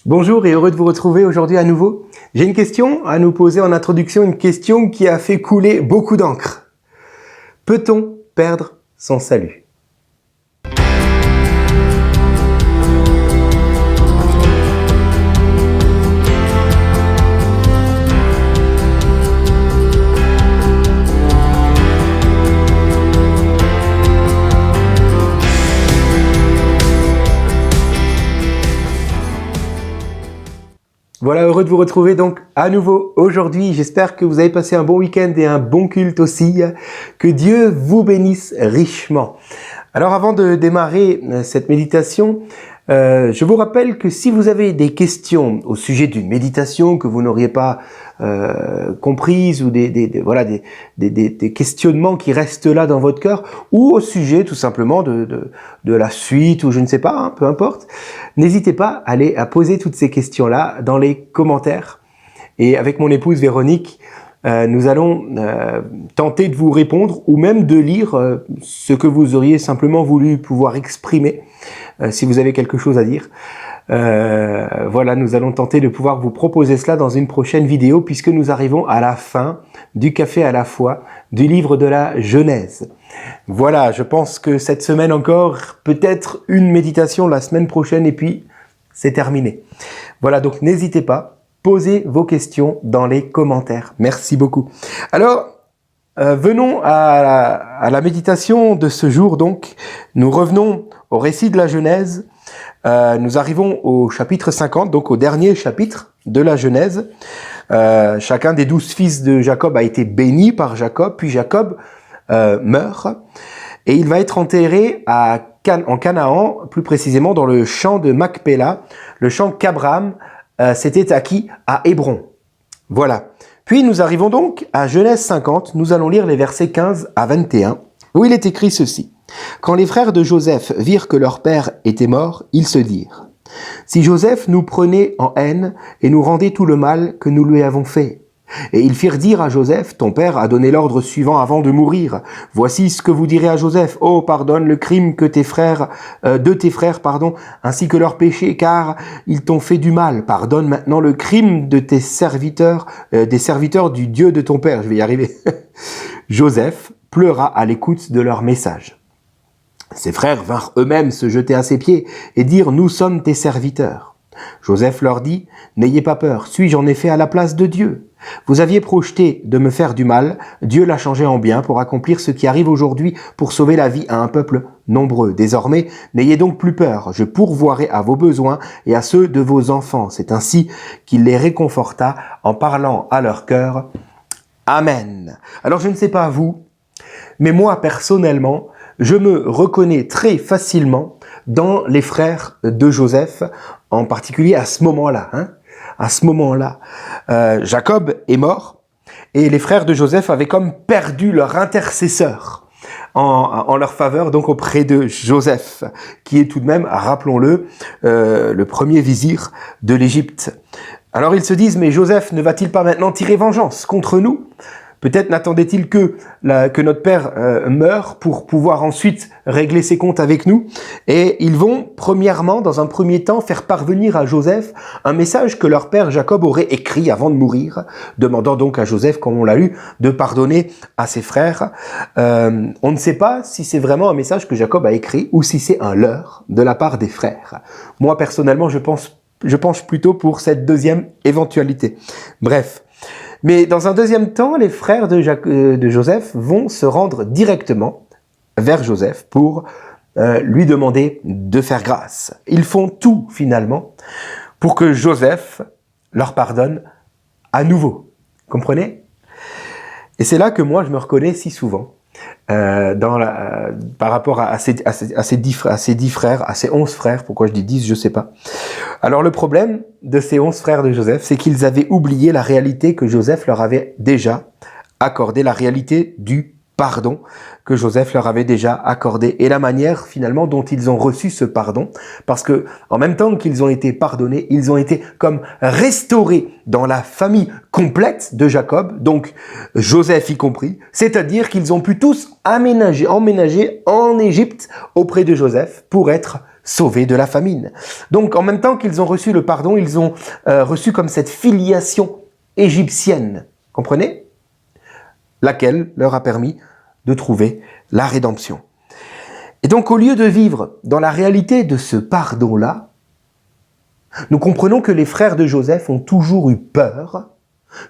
Bonjour et heureux de vous retrouver aujourd'hui à nouveau. J'ai une question à nous poser en introduction, une question qui a fait couler beaucoup d'encre. Peut-on perdre son salut ? Voilà, heureux de vous retrouver donc à nouveau aujourd'hui. J'espère que vous avez passé un bon week-end et un bon culte aussi. Que Dieu vous bénisse richement. Alors avant de démarrer cette méditation, je vous rappelle que si vous avez des questions au sujet d'une méditation que vous n'auriez pas comprises ou des questionnements qui restent là dans votre cœur, ou au sujet tout simplement de la suite ou je ne sais pas, peu importe, n'hésitez pas à poser toutes ces questions-là dans les commentaires. Et avec mon épouse Véronique, nous allons tenter de vous répondre ou même de lire ce que vous auriez simplement voulu pouvoir exprimer si vous avez quelque chose à dire. Voilà, nous allons tenter de pouvoir vous proposer cela dans une prochaine vidéo puisque nous arrivons à la fin du Café à la foi du livre de la Genèse. Voilà, je pense que cette semaine encore, peut-être une méditation la semaine prochaine et puis c'est terminé. Voilà, donc n'hésitez pas. Posez vos questions dans les commentaires. Merci beaucoup. Alors, venons à la méditation de ce jour. Donc, nous revenons au récit de la Genèse. Nous arrivons au chapitre 50, donc au dernier chapitre de la Genèse. Chacun des 12 fils de Jacob a été béni par Jacob, puis Jacob meurt. Et il va être enterré en Canaan, plus précisément dans le champ de Macpéla, le champ qu'Abraham s'était acquis à Hébron. Voilà. Puis nous arrivons donc à Genèse 50, nous allons lire les versets 15 à 21, où il est écrit ceci. « Quand les frères de Joseph virent que leur père était mort, ils se dirent, « Si Joseph nous prenait en haine et nous rendait tout le mal que nous lui avons fait. » Et ils firent dire à Joseph, « Ton père a donné l'ordre suivant avant de mourir. Voici ce que vous direz à Joseph. Oh, pardonne le crime que de tes frères, ainsi que leurs péchés, car ils t'ont fait du mal. Pardonne maintenant le crime de tes serviteurs, des serviteurs du Dieu de ton père. » Je vais y arriver. Joseph pleura à l'écoute de leur message. Ses frères vinrent eux-mêmes se jeter à ses pieds et dirent, « Nous sommes tes serviteurs. » Joseph leur dit, « N'ayez pas peur, suis-je en effet à la place de Dieu ? Vous aviez projeté de me faire du mal, Dieu l'a changé en bien pour accomplir ce qui arrive aujourd'hui pour sauver la vie à un peuple nombreux. Désormais, n'ayez donc plus peur, je pourvoirai à vos besoins et à ceux de vos enfants. » C'est ainsi qu'il les réconforta en parlant à leur cœur. Amen. Alors je ne sais pas vous, mais moi personnellement, je me reconnais très facilement dans les frères de Joseph, en particulier à ce moment-là. À ce moment-là, Jacob est mort et les frères de Joseph avaient comme perdu leur intercesseur en leur faveur, donc auprès de Joseph, qui est tout de même, rappelons-le, le premier vizir de l'Égypte. Alors ils se disent, mais Joseph ne va-t-il pas maintenant tirer vengeance contre nous ? Peut-être n'attendait-il que notre père meure pour pouvoir ensuite régler ses comptes avec nous. Et ils vont, premièrement, dans un premier temps, faire parvenir à Joseph un message que leur père Jacob aurait écrit avant de mourir, demandant donc à Joseph, comme on l'a lu, de pardonner à ses frères. On ne sait pas si c'est vraiment un message que Jacob a écrit ou si c'est un leurre de la part des frères. Moi, personnellement, je penche plutôt pour cette deuxième éventualité. Bref. Mais dans un deuxième temps, les frères de Joseph vont se rendre directement vers Joseph pour lui demander de faire grâce. Ils font tout finalement pour que Joseph leur pardonne à nouveau. Comprenez ? Et c'est là que moi je me reconnais si souvent par rapport à ces 10 frères, à ces 11 frères, pourquoi je dis 10, je sais pas. Alors le problème de ces 11 frères de Joseph, c'est qu'ils avaient oublié la réalité que Joseph leur avait déjà accordée, la réalité du pardon que Joseph leur avait déjà accordé et la manière finalement dont ils ont reçu ce pardon, parce que en même temps qu'ils ont été pardonnés, ils ont été comme restaurés dans la famille complète de Jacob, donc Joseph y compris, c'est-à-dire qu'ils ont pu tous emménager en Égypte auprès de Joseph pour être sauvés de la famine. Donc en même temps qu'ils ont reçu le pardon, ils ont reçu comme cette filiation égyptienne, comprenez? Laquelle leur a permis de trouver la rédemption. Et donc au lieu de vivre dans la réalité de ce pardon-là, nous comprenons que les frères de Joseph ont toujours eu peur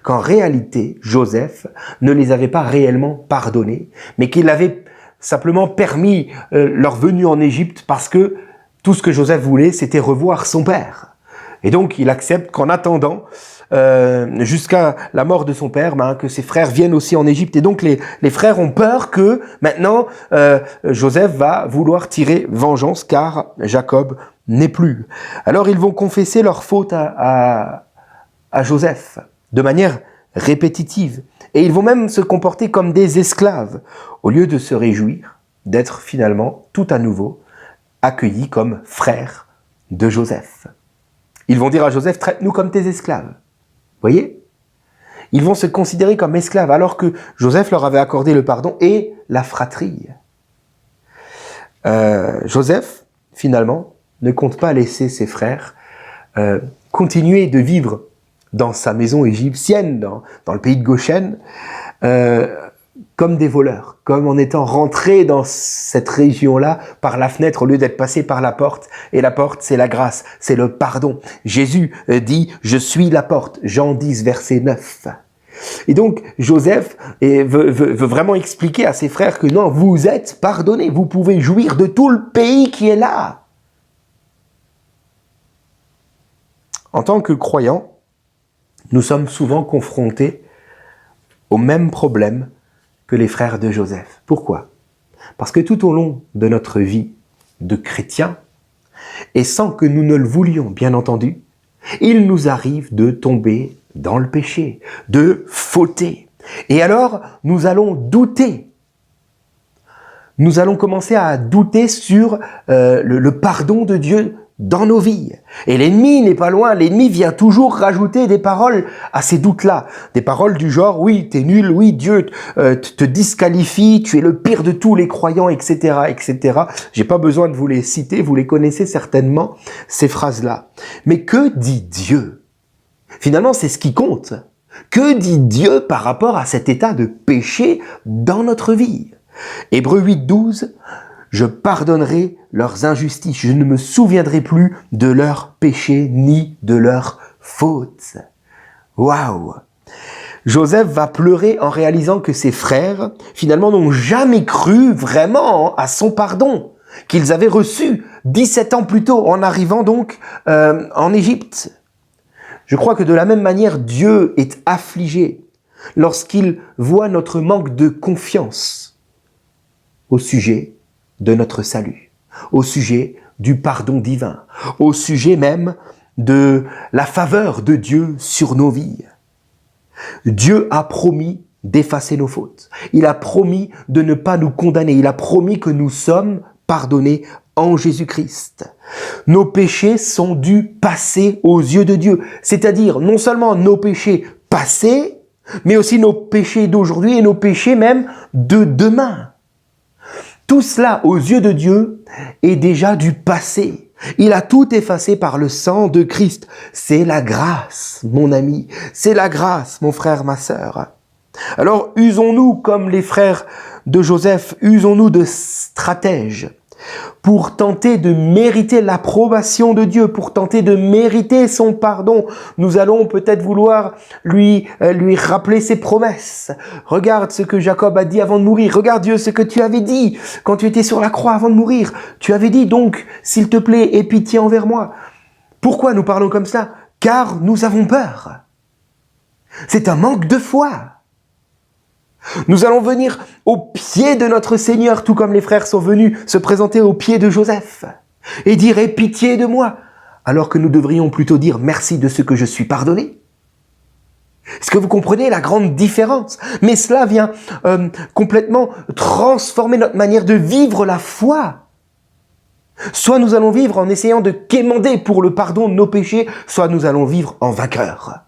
qu'en réalité, Joseph ne les avait pas réellement pardonnés, mais qu'il avait simplement permis leur venue en Égypte parce que tout ce que Joseph voulait, c'était revoir son père. Et donc, il accepte qu'en attendant, jusqu'à la mort de son père, que ses frères viennent aussi en Égypte. Et donc, les frères ont peur que maintenant, Joseph va vouloir tirer vengeance car Jacob n'est plus. Alors, ils vont confesser leur faute à Joseph de manière répétitive. Et ils vont même se comporter comme des esclaves, au lieu de se réjouir d'être finalement tout à nouveau accueillis comme frères de Joseph. Ils vont dire à Joseph, traite-nous comme tes esclaves. Voyez? Ils vont se considérer comme esclaves, alors que Joseph leur avait accordé le pardon et la fratrie. Joseph, finalement, ne compte pas laisser ses frères continuer de vivre dans sa maison égyptienne, dans le pays de Goshen, comme des voleurs, comme en étant rentrés dans cette région-là par la fenêtre au lieu d'être passés par la porte. Et la porte, c'est la grâce, c'est le pardon. Jésus dit « Je suis la porte », Jean 10, verset 9. Et donc, Joseph veut vraiment expliquer à ses frères que non, vous êtes pardonnés, vous pouvez jouir de tout le pays qui est là. En tant que croyants, nous sommes souvent confrontés au même problème que les frères de Joseph. Pourquoi? Parce que tout au long de notre vie de chrétiens, et sans que nous ne le voulions, bien entendu, il nous arrive de tomber dans le péché, de fauter. Et alors, nous allons douter. Nous allons commencer à douter sur le pardon de Dieu dans nos vies. Et l'ennemi n'est pas loin, l'ennemi vient toujours rajouter des paroles à ces doutes-là. Des paroles du genre, oui, t'es nul, oui, Dieu te disqualifie, tu es le pire de tous les croyants, etc., etc. J'ai pas besoin de vous les citer, vous les connaissez certainement, ces phrases-là. Mais que dit Dieu? Finalement, c'est ce qui compte. Que dit Dieu par rapport à cet état de péché dans notre vie? Hébreux 8, 12, je pardonnerai leurs injustices, je ne me souviendrai plus de leurs péchés ni de leurs fautes. Waouh! Joseph va pleurer en réalisant que ses frères, finalement, n'ont jamais cru vraiment à son pardon, qu'ils avaient reçu 17 ans plus tôt, en arrivant donc en Égypte. Je crois que de la même manière, Dieu est affligé lorsqu'il voit notre manque de confiance au sujet de notre salut, au sujet du pardon divin, au sujet même de la faveur de Dieu sur nos vies. Dieu a promis d'effacer nos fautes. Il a promis de ne pas nous condamner. Il a promis que nous sommes pardonnés en Jésus-Christ. Nos péchés sont du passé aux yeux de Dieu. C'est-à-dire non seulement nos péchés passés, mais aussi nos péchés d'aujourd'hui et nos péchés même de demain. Tout cela, aux yeux de Dieu, est déjà du passé. Il a tout effacé par le sang de Christ. C'est la grâce, mon ami. C'est la grâce, mon frère, ma sœur. Alors, usons-nous comme les frères de Joseph, usons-nous de stratèges pour tenter de mériter l'approbation de Dieu, pour tenter de mériter son pardon. Nous allons peut-être vouloir lui rappeler ses promesses. Regarde ce que Jacob a dit avant de mourir. Regarde Dieu ce que tu avais dit quand tu étais sur la croix avant de mourir. Tu avais dit donc, s'il te plaît, aie pitié envers moi. Pourquoi nous parlons comme ça? Car nous avons peur. C'est un manque de foi. Nous allons venir au pied de notre Seigneur, tout comme les frères sont venus se présenter au pied de Joseph et dire « Aie pitié de moi », alors que nous devrions plutôt dire « Merci de ce que je suis pardonné ». Est-ce que vous comprenez la grande différence? Mais cela vient complètement transformer notre manière de vivre la foi. Soit nous allons vivre en essayant de quémander pour le pardon de nos péchés, soit nous allons vivre en vainqueurs.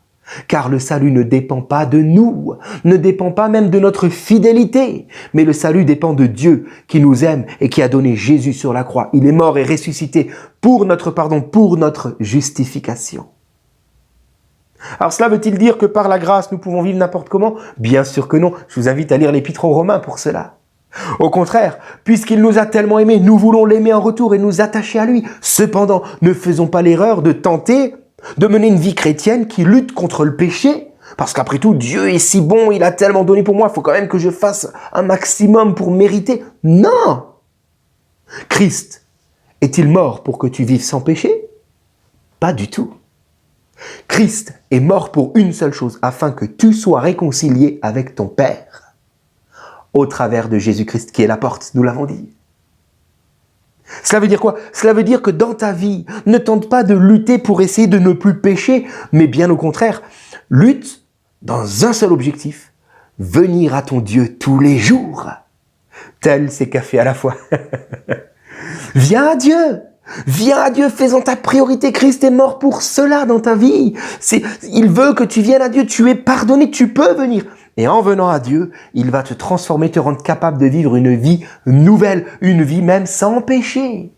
Car le salut ne dépend pas de nous, ne dépend pas même de notre fidélité, mais le salut dépend de Dieu qui nous aime et qui a donné Jésus sur la croix. Il est mort et ressuscité pour notre pardon, pour notre justification. Alors cela veut-il dire que par la grâce, nous pouvons vivre n'importe comment? Bien sûr que non. Je vous invite à lire l'Épître aux Romains pour cela. Au contraire, puisqu'il nous a tellement aimés, nous voulons l'aimer en retour et nous attacher à lui. Cependant, ne faisons pas l'erreur de tenter de mener une vie chrétienne qui lutte contre le péché. Parce qu'après tout, Dieu est si bon, il a tellement donné pour moi, il faut quand même que je fasse un maximum pour mériter. Non! Christ est-il mort pour que tu vives sans péché? Pas du tout. Christ est mort pour une seule chose, afin que tu sois réconcilié avec ton Père, au travers de Jésus-Christ qui est la porte, nous l'avons dit. Cela veut dire quoi? Cela veut dire que dans ta vie, ne tente pas de lutter pour essayer de ne plus pécher, mais bien au contraire, lutte dans un seul objectif, venir à ton Dieu tous les jours. Tel c'est café à la fois. Viens à Dieu! Viens à Dieu, fais-en ta priorité. Christ est mort pour cela dans ta vie. Il veut que tu viennes à Dieu, tu es pardonné, tu peux venir. Et en venant à Dieu, il va te transformer, te rendre capable de vivre une vie nouvelle, une vie même sans péché.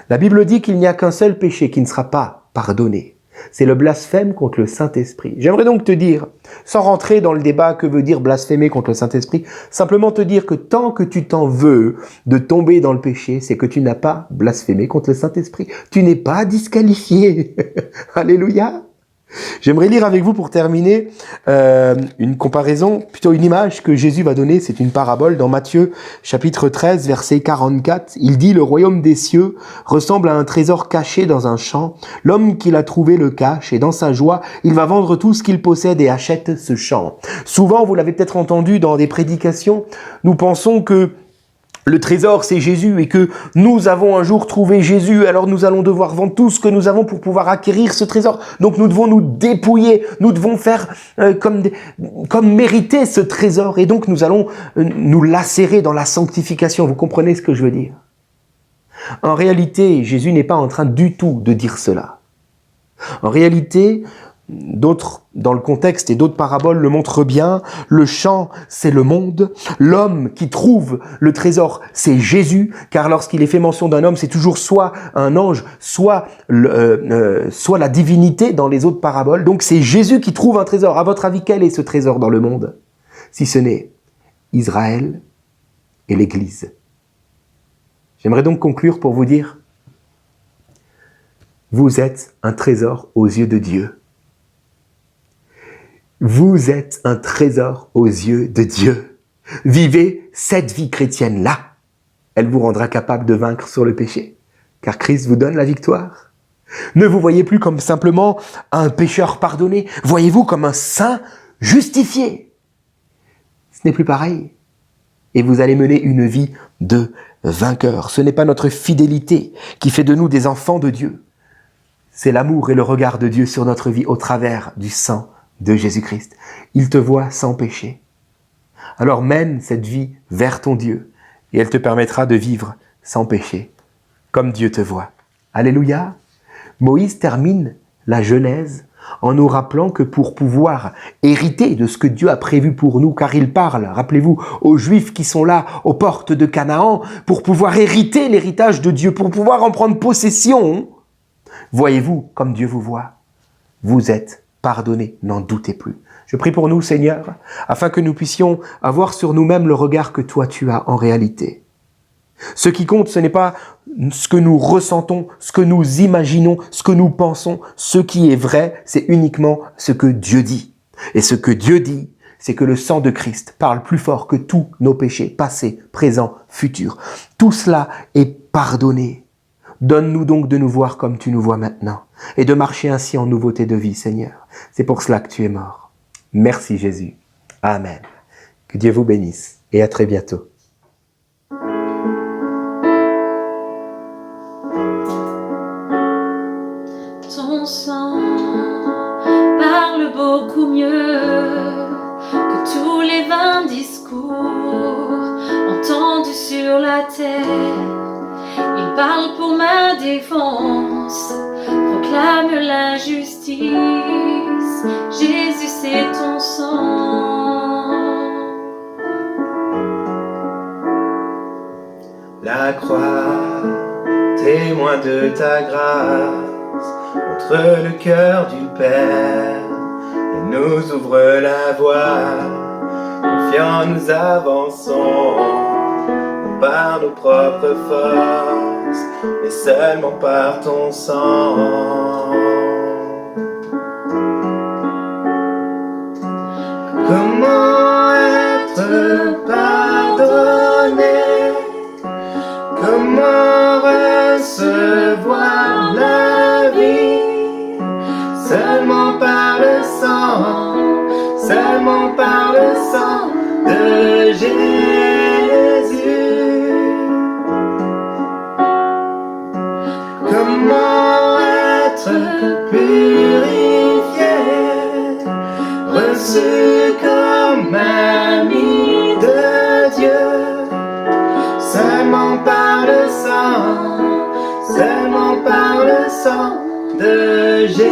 La Bible dit qu'il n'y a qu'un seul péché qui ne sera pas pardonné. C'est le blasphème contre le Saint-Esprit. J'aimerais donc te dire, sans rentrer dans le débat que veut dire blasphémer contre le Saint-Esprit, simplement te dire que tant que tu t'en veux de tomber dans le péché, c'est que tu n'as pas blasphémé contre le Saint-Esprit. Tu n'es pas disqualifié. Alléluia. J'aimerais lire avec vous pour terminer une comparaison, plutôt une image que Jésus va donner, c'est une parabole dans Matthieu chapitre 13 verset 44. Il dit: le royaume des cieux ressemble à un trésor caché dans un champ. L'homme qui l'a trouvé le cache et dans sa joie, il va vendre tout ce qu'il possède et achète ce champ. Souvent, vous l'avez peut-être entendu dans des prédications, nous pensons que le trésor, c'est Jésus et que nous avons un jour trouvé Jésus, alors nous allons devoir vendre tout ce que nous avons pour pouvoir acquérir ce trésor. Donc nous devons nous dépouiller, nous devons faire comme mériter ce trésor et donc nous allons nous lacérer dans la sanctification. Vous comprenez ce que je veux dire? En réalité, Jésus n'est pas en train du tout de dire cela. En réalité, d'autres, dans le contexte et d'autres paraboles le montrent bien, le champ, c'est le monde, l'homme qui trouve le trésor, c'est Jésus, car lorsqu'il est fait mention d'un homme, c'est toujours soit un ange, soit la divinité dans les autres paraboles. Donc c'est Jésus qui trouve un trésor. À votre avis, quel est ce trésor dans le monde? Si ce n'est Israël et l'Église. J'aimerais donc conclure pour vous dire, vous êtes un trésor aux yeux de Dieu. Vous êtes un trésor aux yeux de Dieu. Vivez cette vie chrétienne-là. Elle vous rendra capable de vaincre sur le péché, car Christ vous donne la victoire. Ne vous voyez plus comme simplement un pécheur pardonné. Voyez-vous comme un saint justifié. Ce n'est plus pareil. Et vous allez mener une vie de vainqueur. Ce n'est pas notre fidélité qui fait de nous des enfants de Dieu. C'est l'amour et le regard de Dieu sur notre vie au travers du sang de Jésus-Christ. Il te voit sans péché. Alors mène cette vie vers ton Dieu et elle te permettra de vivre sans péché, comme Dieu te voit. Alléluia. Moïse termine la Genèse en nous rappelant que pour pouvoir hériter de ce que Dieu a prévu pour nous, car il parle, rappelez-vous, aux Juifs qui sont là, aux portes de Canaan, pour pouvoir hériter l'héritage de Dieu, pour pouvoir en prendre possession, voyez-vous comme Dieu vous voit. Vous êtes pardonnés, n'en doutez plus. Je prie pour nous, Seigneur, afin que nous puissions avoir sur nous-mêmes le regard que toi tu as en réalité. Ce qui compte, ce n'est pas ce que nous ressentons, ce que nous imaginons, ce que nous pensons. Ce qui est vrai, c'est uniquement ce que Dieu dit. Et ce que Dieu dit, c'est que le sang de Christ parle plus fort que tous nos péchés, passés, présents, futurs. Tout cela est pardonné. Donne-nous donc de nous voir comme tu nous vois maintenant et de marcher ainsi en nouveauté de vie, Seigneur. C'est pour cela que tu es mort. Merci Jésus. Amen. Que Dieu vous bénisse et à très bientôt. Ton sang parle beaucoup mieux que tous les vains discours entendus sur la terre. Il parle pour ma défense, proclame la justice. Jésus, c'est ton sang. La croix, témoin de ta grâce, entre le cœur du Père, et nous ouvre la voie. Confiants, nous avançons, non par nos propres forces, mais seulement par ton sang. Comment être pardonné? Comment recevoir la vie? Seulement par le sang, seulement par le sang de Jésus. Comment être purifié, reçu comme ami de Dieu? Seulement par le sang, seulement par le sang de Jésus.